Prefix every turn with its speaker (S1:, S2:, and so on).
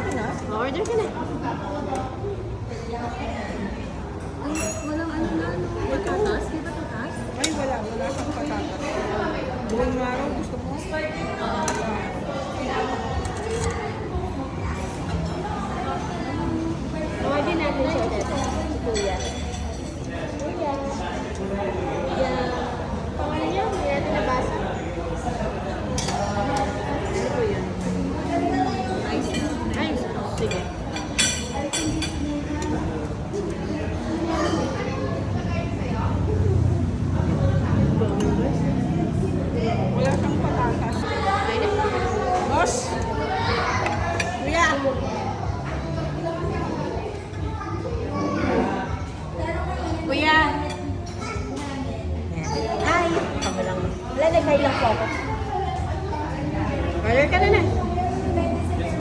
S1: akin ah.
S2: Order ka na.
S3: Ay, walang ano na, ano. Patatas? Di ba tatas?
S1: Ay, wala kang patatas. Buong araw, gusto mo?
S2: Order natin siya.